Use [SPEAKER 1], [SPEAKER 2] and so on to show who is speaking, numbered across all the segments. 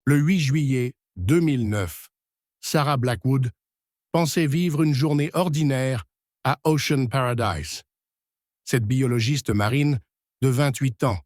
[SPEAKER 1] Le 8 juillet 2009, Sarah Blackwood pensait vivre une journée ordinaire à Ocean Paradise. Cette biologiste marine de 28 ans,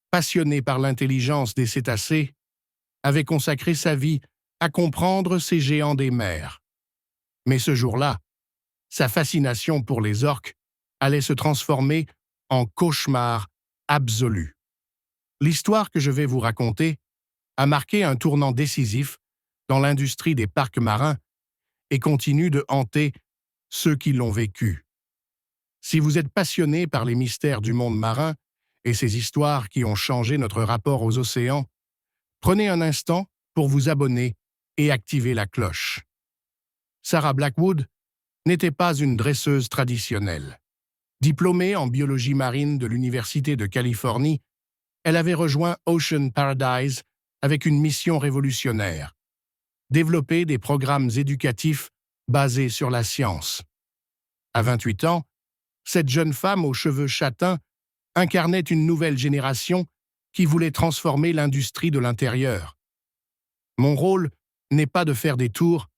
[SPEAKER 1] passionnée par l'intelligence des cétacés, avait consacré sa vie à comprendre ces géants des mers. Mais ce jour-là, sa fascination pour les orques allait se transformer en cauchemar absolu. L'histoire que je vais vous raconter a marqué un tournant décisif dans l'industrie des parcs marins et continue de hanter ceux qui l'ont vécu. Si vous êtes passionné par les mystères du monde marin et ces histoires qui ont changé notre rapport aux océans, prenez un instant pour vous abonner et activer la cloche. Sarah Blackwood n'était pas une dresseuse traditionnelle. Diplômée en biologie marine de l'Université de Californie, elle avait rejoint Ocean Paradise avec une mission révolutionnaire: développer des programmes éducatifs basés sur la science. À 28 ans, cette jeune femme aux cheveux châtains incarnait une nouvelle génération qui voulait transformer l'industrie de l'intérieur. « Mon rôle n'est pas de faire des tours »,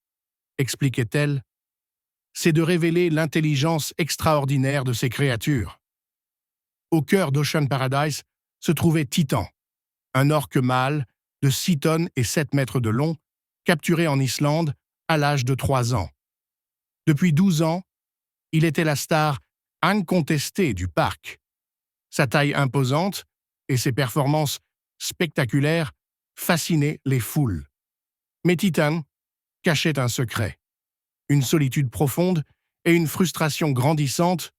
[SPEAKER 1] expliquait-elle, « c'est de révéler l'intelligence extraordinaire de ces créatures. » Au cœur d'Ocean Paradise se trouvait Titan, un orque mâle de 6 tonnes et 7 mètres de long, capturé en Islande à l'âge de 3 ans. Depuis 12 ans, il était la star incontestée du parc. Sa taille imposante et ses performances spectaculaires fascinaient les foules. Mais Titan cachait un secret, une solitude profonde et une frustration grandissante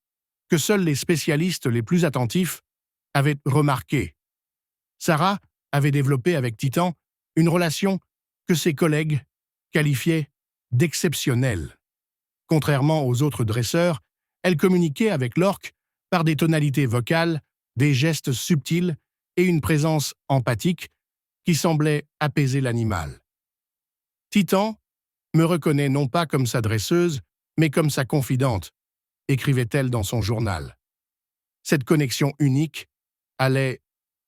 [SPEAKER 1] que seuls les spécialistes les plus attentifs avaient remarquées. Sarah avait développé avec Titan une relation que ses collègues qualifiaient d'exceptionnelle. Contrairement aux autres dresseurs, elle communiquait avec l'orque par des tonalités vocales, des gestes subtils et une présence empathique qui semblait apaiser l'animal. « Titan me reconnaît non pas comme sa dresseuse, mais comme sa confidente », écrivait-elle dans son journal. Cette connexion unique allait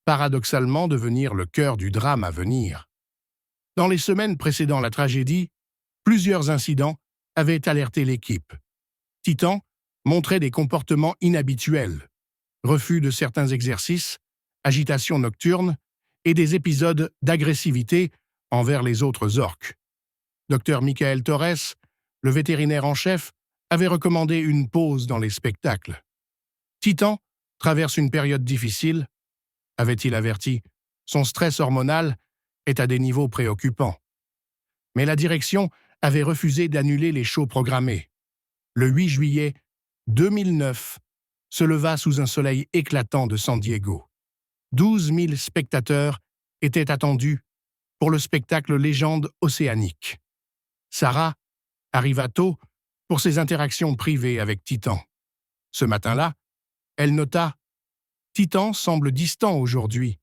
[SPEAKER 1] paradoxalement devenir le cœur du drame à venir. Dans les semaines précédant la tragédie, plusieurs incidents avaient alerté l'équipe. Titan montrait des comportements inhabituels, refus de certains exercices, agitation nocturne et des épisodes d'agressivité envers les autres orques. Dr Michael Torres, le vétérinaire en chef, avait recommandé une pause dans les spectacles. Titan traverse une période difficile, avait-il averti. Son stress hormonal est à des niveaux préoccupants. Mais la direction avait refusé d'annuler les shows programmés. Le 8 juillet 2009 se leva sous un soleil éclatant de San Diego. 12 000 spectateurs étaient attendus pour le spectacle Légende océanique. Sarah arriva tôt pour ses interactions privées avec Titan. Ce matin-là, elle nota « Titan semble distant aujourd'hui.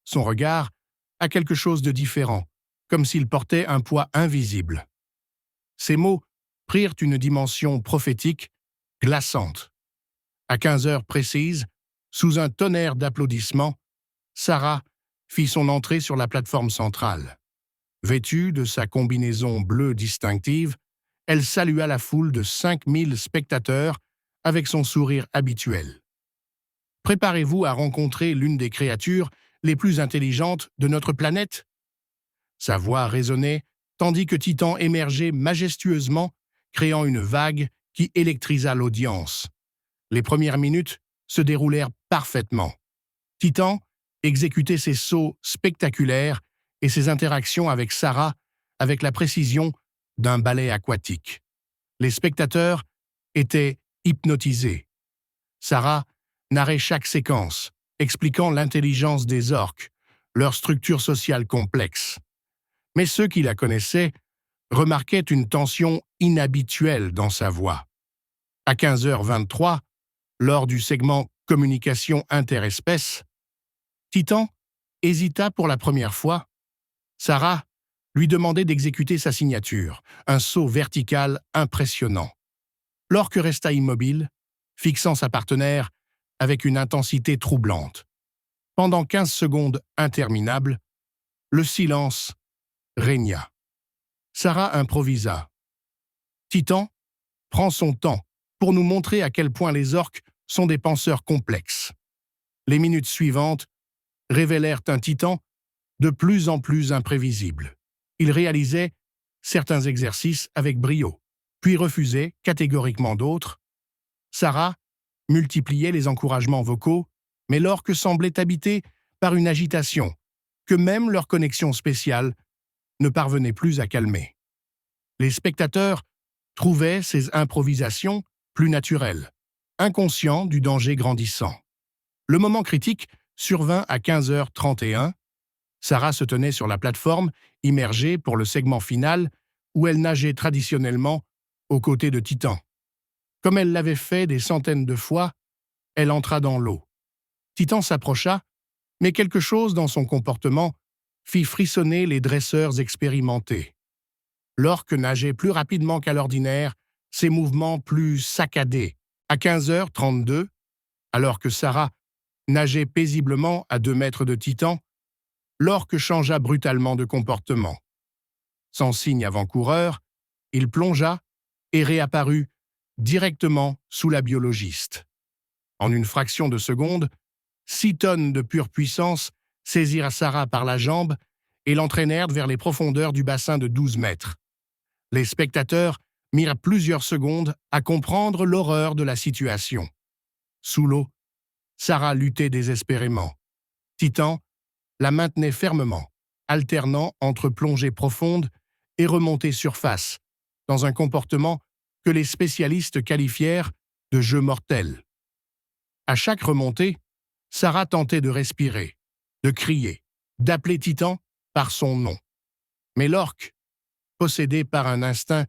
[SPEAKER 1] Son regard a quelque chose de différent, comme s'il portait un poids invisible. » Ces mots prirent une dimension prophétique, glaçante. À 15 heures précises, sous un tonnerre d'applaudissements, Sarah fit son entrée sur la plateforme centrale. Vêtue de sa combinaison bleue distinctive, elle salua la foule de 5000 spectateurs avec son sourire habituel. Préparez-vous à rencontrer l'une des créatures les plus intelligentes de notre planète. Sa voix résonnait tandis que Titan émergeait majestueusement, créant une vague qui électrisa l'audience. Les premières minutes se déroulèrent parfaitement. Titan exécutait ses sauts spectaculaires et ses interactions avec Sarah avec la précision d'un ballet aquatique. Les spectateurs étaient hypnotisés. Sarah narrait chaque séquence, expliquant l'intelligence des orques, leur structure sociale complexe. Mais ceux qui la connaissaient remarquaient une tension inhabituelle dans sa voix. À 15h23, lors du segment Communication interespèces, Titan hésita pour la première fois. Sarah lui demandait d'exécuter sa signature, un saut vertical impressionnant. L'orque resta immobile, fixant sa partenaire avec une intensité troublante. Pendant 15 secondes interminables, le silence régna. Sarah improvisa. Titan prend son temps pour nous montrer à quel point les orques sont des penseurs complexes. Les minutes suivantes révélèrent un Titan de plus en plus imprévisible. Il réalisait certains exercices avec brio, puis refusait catégoriquement d'autres. Sarah multipliait les encouragements vocaux, mais l'orque semblait habité par une agitation que même leur connexion spéciale ne parvenait plus à calmer. Les spectateurs trouvaient ces improvisations plus naturelles, inconscients du danger grandissant. Le moment critique survint à 15h31. Sarah se tenait sur la plateforme, immergée pour le segment final, où elle nageait traditionnellement aux côtés de Titan. Comme elle l'avait fait des centaines de fois, elle entra dans l'eau. Titan s'approcha, mais quelque chose dans son comportement fit frissonner les dresseurs expérimentés. L'orque nageait plus rapidement qu'à l'ordinaire, ses mouvements plus saccadés. À 15h32, alors que Sarah nageait paisiblement à 2 mètres de Titan, l'orque changea brutalement de comportement. Sans signe avant-coureur, il plongea et réapparut directement sous la biologiste. En une fraction de seconde, 6 tonnes de pure puissance saisirent Sarah par la jambe et l'entraînèrent vers les profondeurs du bassin de 12 mètres. Les spectateurs mirent plusieurs secondes à comprendre l'horreur de la situation. Sous l'eau, Sarah luttait désespérément. Titan la maintenait fermement, alternant entre plongée profonde et remontée surface, dans un comportement que les spécialistes qualifièrent de jeu mortel. À chaque remontée, Sarah tentait de respirer, de crier, d'appeler Titan par son nom. Mais l'orque, possédé par un instinct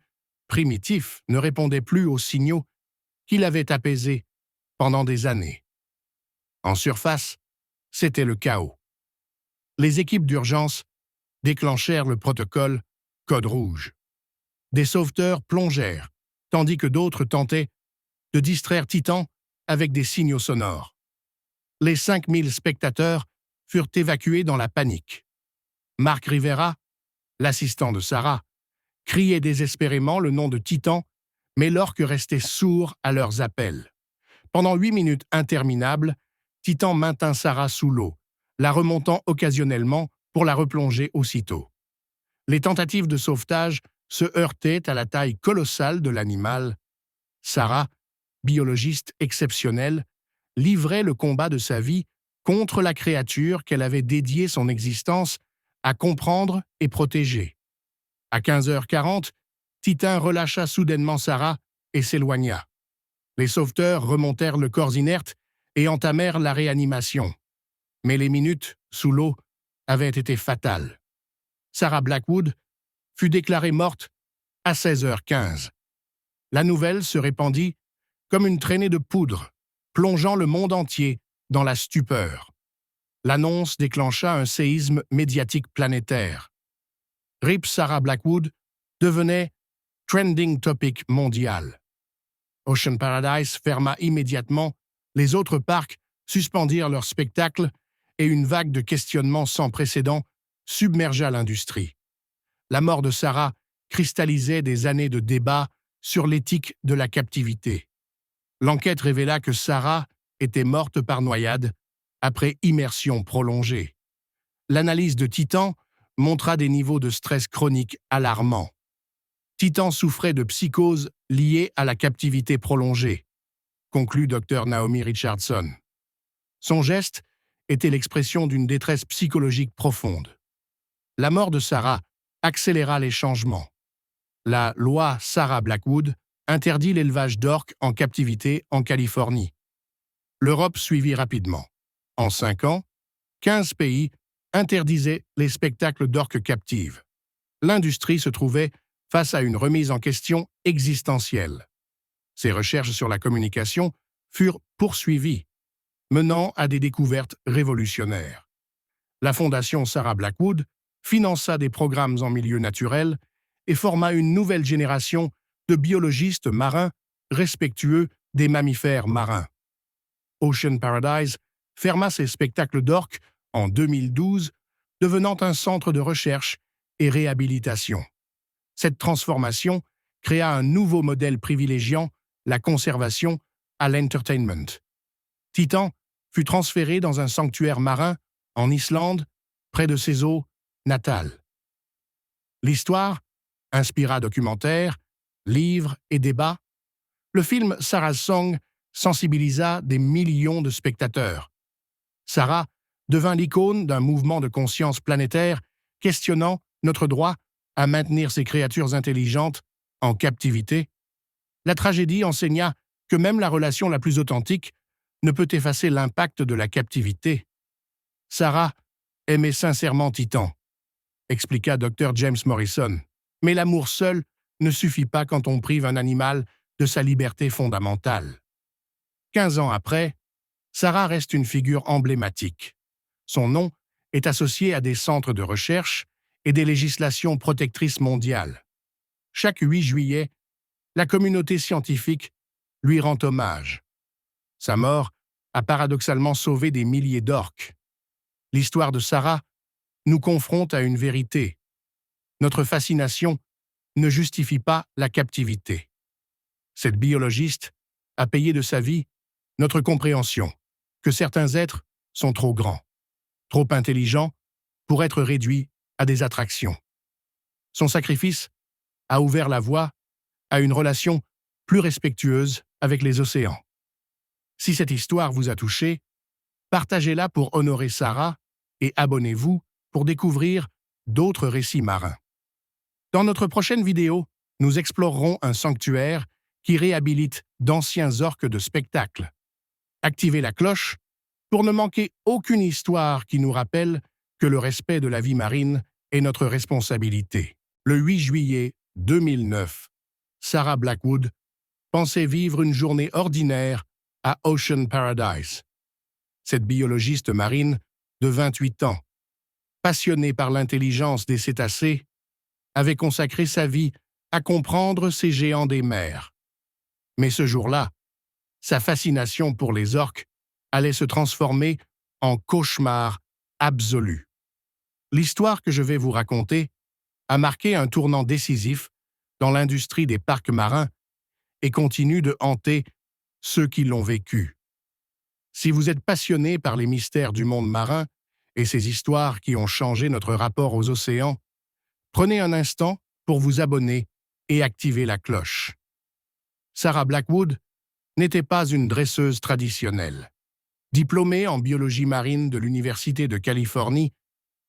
[SPEAKER 1] primitif, ne répondait plus aux signaux qu'il avait apaisés pendant des années. En surface, c'était le chaos. Les équipes d'urgence déclenchèrent le protocole Code Rouge. Des sauveteurs plongèrent, tandis que d'autres tentaient de distraire Titan avec des signaux sonores. Les 5000 spectateurs furent évacués dans la panique. Mark Rivera, l'assistant de Sarah, criait désespérément le nom de Titan, mais l'orque restait sourd à leurs appels. Pendant 8 minutes interminables, Titan maintint Sarah sous l'eau, la remontant occasionnellement pour la replonger aussitôt. Les tentatives de sauvetage se heurtaient à la taille colossale de l'animal. Sarah, biologiste exceptionnelle, livrait le combat de sa vie contre la créature qu'elle avait dédié son existence à comprendre et protéger. À 15h40, Titan relâcha soudainement Sarah et s'éloigna. Les sauveteurs remontèrent le corps inerte et entamèrent la réanimation. Mais les minutes sous l'eau avaient été fatales. Sarah Blackwood fut déclarée morte à 16h15. La nouvelle se répandit comme une traînée de poudre, plongeant le monde entier dans la stupeur. L'annonce déclencha un séisme médiatique planétaire. RIP Sarah Blackwood devenait trending topic mondial. Ocean Paradise ferma immédiatement, les autres parcs suspendirent leurs spectacles et une vague de questionnements sans précédent submergea l'industrie. La mort de Sarah cristallisait des années de débats sur l'éthique de la captivité. L'enquête révéla que Sarah était morte par noyade après immersion prolongée. L'analyse de Titan montra des niveaux de stress chronique alarmants. Titan souffrait de psychose liée à la captivité prolongée, conclut Dr Naomi Richardson. Son geste était l'expression d'une détresse psychologique profonde. La mort de Sarah accéléra les changements. La loi Sarah Blackwood interdit l'élevage d'orques en captivité en Californie. L'Europe suivit rapidement. En 5 ans, 15 pays interdisaient les spectacles d'orques captives. L'industrie se trouvait face à une remise en question existentielle. Ses recherches sur la communication furent poursuivies, menant à des découvertes révolutionnaires. La Fondation Sarah Blackwood finança des programmes en milieu naturel et forma une nouvelle génération de biologistes marins respectueux des mammifères marins. Ocean Paradise ferma ses spectacles d'orques en 2012, devenant un centre de recherche et réhabilitation. Cette transformation créa un nouveau modèle privilégiant la conservation à l'entertainment. Titan fut transféré dans un sanctuaire marin en Islande, près de ses eaux natales. L'histoire inspira documentaires, livres et débats. Le film Sarah's Song sensibilisa des millions de spectateurs. Sarah devint l'icône d'un mouvement de conscience planétaire questionnant notre droit à maintenir ces créatures intelligentes en captivité. La tragédie enseigna que même la relation la plus authentique ne peut effacer l'impact de la captivité. Sarah aimait sincèrement Titan, expliqua Dr. James Morrison. Mais l'amour seul ne suffit pas quand on prive un animal de sa liberté fondamentale. 15 ans après, Sarah reste une figure emblématique. Son nom est associé à des centres de recherche et des législations protectrices mondiales. Chaque 8 juillet, la communauté scientifique lui rend hommage. Sa mort a paradoxalement sauvé des milliers d'orques. L'histoire de Sarah nous confronte à une vérité. Notre fascination ne justifie pas la captivité. Cette biologiste a payé de sa vie notre compréhension que certains êtres sont trop grands, trop intelligents pour être réduits à des attractions. Son sacrifice a ouvert la voie à une relation plus respectueuse avec les océans. Si cette histoire vous a touché, partagez-la pour honorer Sarah et abonnez-vous pour découvrir d'autres récits marins. Dans notre prochaine vidéo, nous explorerons un sanctuaire qui réhabilite d'anciens orques de spectacle. Activez la cloche pour ne manquer aucune histoire qui nous rappelle que le respect de la vie marine est notre responsabilité. Le 8 juillet 2009, Sarah Blackwood pensait vivre une journée ordinaire à Ocean Paradise. Cette biologiste marine de 28 ans, passionnée par l'intelligence des cétacés, avait consacré sa vie à comprendre ces géants des mers. Mais ce jour-là, sa fascination pour les orques allait se transformer en cauchemar absolu. L'histoire que je vais vous raconter a marqué un tournant décisif dans l'industrie des parcs marins et continue de hanter ceux qui l'ont vécu. Si vous êtes passionné par les mystères du monde marin et ces histoires qui ont changé notre rapport aux océans, prenez un instant pour vous abonner et activer la cloche. Sarah Blackwood n'était pas une dresseuse traditionnelle. Diplômée en biologie marine de l'Université de Californie,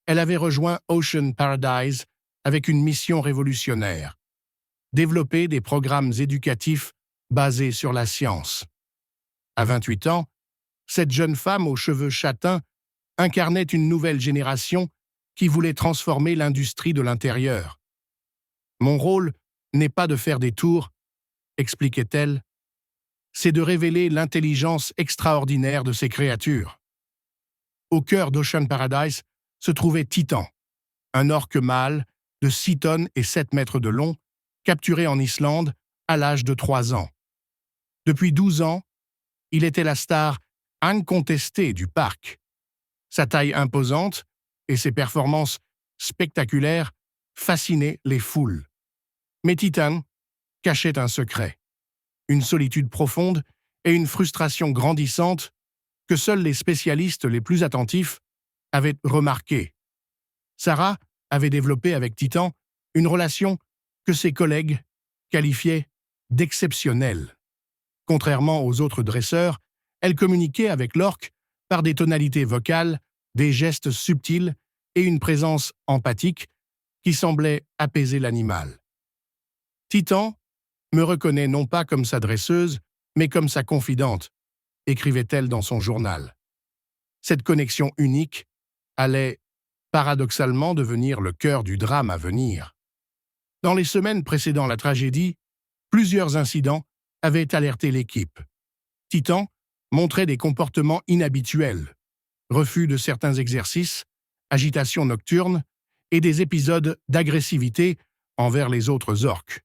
[SPEAKER 1] elle avait rejoint Ocean Paradise avec une mission révolutionnaire: développer des programmes éducatifs basés sur la science. À 28 ans, cette jeune femme aux cheveux châtains incarnait une nouvelle génération qui voulait transformer l'industrie de l'intérieur. « Mon rôle n'est pas de faire des tours, » expliquait-elle, « c'est de révéler l'intelligence extraordinaire de ces créatures. » Au cœur d'Ocean Paradise se trouvait Titan, un orque mâle de 6 tonnes et 7 mètres de long, capturé en Islande à l'âge de 3 ans. Depuis 12 ans, il était la star incontestée du parc. Sa taille imposante et ses performances spectaculaires fascinaient les foules. Mais Titan cachait un secret, une solitude profonde et une frustration grandissante que seuls les spécialistes les plus attentifs avaient remarquées. Sarah avait développé avec Titan une relation que ses collègues qualifiaient d'exceptionnelle. Contrairement aux autres dresseurs, elle communiquait avec l'orque par des tonalités vocales, des gestes subtils et une présence empathique qui semblait apaiser l'animal. Titan me reconnaît non pas comme sa dresseuse, mais comme sa confidente, écrivait-elle dans son journal. Cette connexion unique allait paradoxalement devenir le cœur du drame à venir. Dans les semaines précédant la tragédie, plusieurs incidents avaient alerté l'équipe. Titan montrait des comportements inhabituels, refus de certains exercices, agitation nocturne et des épisodes d'agressivité envers les autres orques.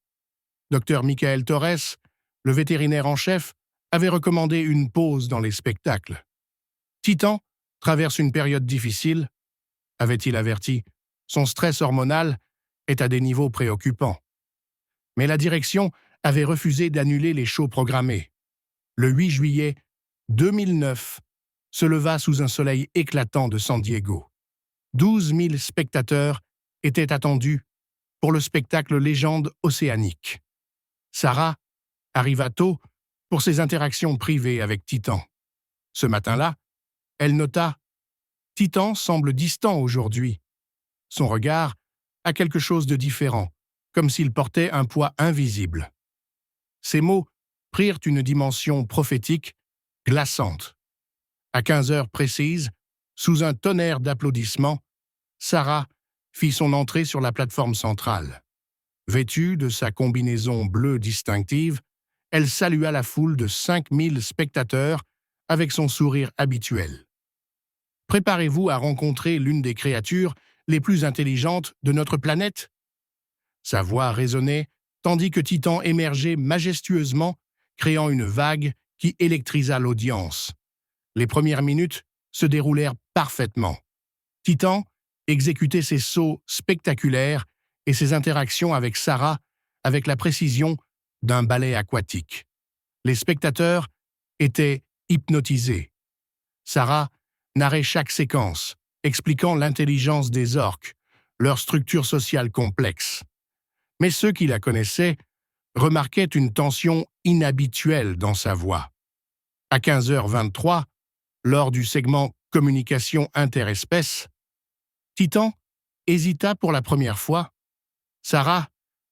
[SPEAKER 1] Dr Michael Torres, le vétérinaire en chef, avait recommandé une pause dans les spectacles. Titan traverse une période difficile, avait-il averti. Son stress hormonal est à des niveaux préoccupants. Mais la direction avait refusé d'annuler les shows programmés. Le 8 juillet 2009 se leva sous un soleil éclatant de San Diego. 12 000 spectateurs étaient attendus pour le spectacle Légende océanique. Sarah arriva tôt pour ses interactions privées avec Titan. Ce matin-là, elle nota « Titan semble distant aujourd'hui. Son regard a quelque chose de différent, comme s'il portait un poids invisible. » Ces mots prirent une dimension prophétique, glaçante. À 15 heures précises, sous un tonnerre d'applaudissements, Sarah fit son entrée sur la plateforme centrale. Vêtue de sa combinaison bleue distinctive, elle salua la foule de 5000 spectateurs avec son sourire habituel. Préparez-vous à rencontrer l'une des créatures les plus intelligentes de notre planète. Sa voix résonnait tandis que Titan émergeait majestueusement, créant une vague qui électrisa l'audience. Les premières minutes se déroulèrent parfaitement. Titan exécutait ses sauts spectaculaires et ses interactions avec Sarah avec la précision d'un ballet aquatique. Les spectateurs étaient hypnotisés. Sarah narrait chaque séquence, expliquant l'intelligence des orques, leur structure sociale complexe. Mais ceux qui la connaissaient remarquaient une tension inhabituelle dans sa voix. À 15h23, lors du segment Communication interespèces, Titan hésita pour la première fois. Sarah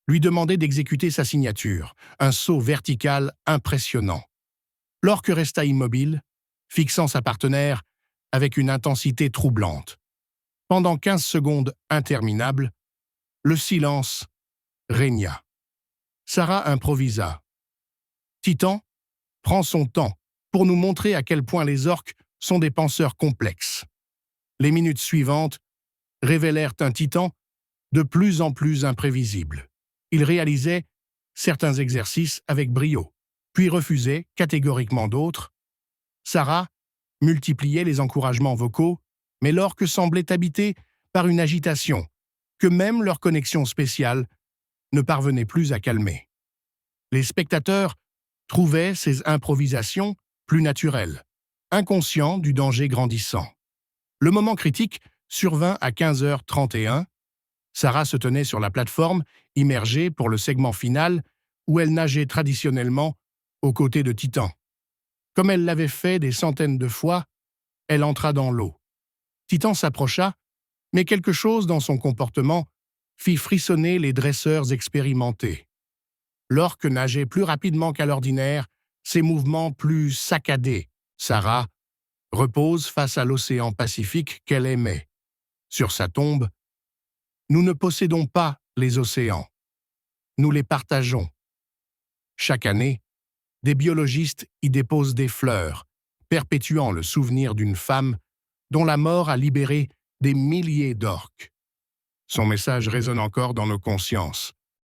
[SPEAKER 1] lui demandait d'exécuter sa signature, un saut vertical impressionnant. L'orque resta immobile, fixant sa partenaire avec une intensité troublante. Pendant 15 secondes interminables, le silence régna. Sarah improvisa. Titan prend son temps pour nous montrer à quel point les orques sont des penseurs complexes. Les minutes suivantes révélèrent un Titan de plus en plus imprévisible. Il réalisait certains exercices avec brio, puis refusait catégoriquement d'autres. Sarah multipliait les encouragements vocaux, mais l'orque semblait habité par une agitation que même leur connexion spéciale ne parvenait plus à calmer. Les spectateurs trouvaient ces improvisations plus naturelles, inconscients du danger grandissant. Le moment critique survint à 15h31. Sarah se tenait sur la plateforme, immergée pour le segment final, où elle nageait traditionnellement aux côtés de Titan. Comme elle l'avait fait des centaines de fois, elle entra dans l'eau. Titan s'approcha, mais quelque chose dans son comportement fit frissonner les dresseurs expérimentés. L'orque nageait plus rapidement qu'à l'ordinaire, ses mouvements plus saccadés. Sarah repose face à l'océan Pacifique qu'elle aimait. Sur sa tombe, nous ne possédons pas les océans. Nous les partageons. Chaque année, des biologistes y déposent des fleurs, perpétuant le souvenir d'une femme dont la mort a libéré des milliers d'orques. Son message résonne encore dans nos consciences.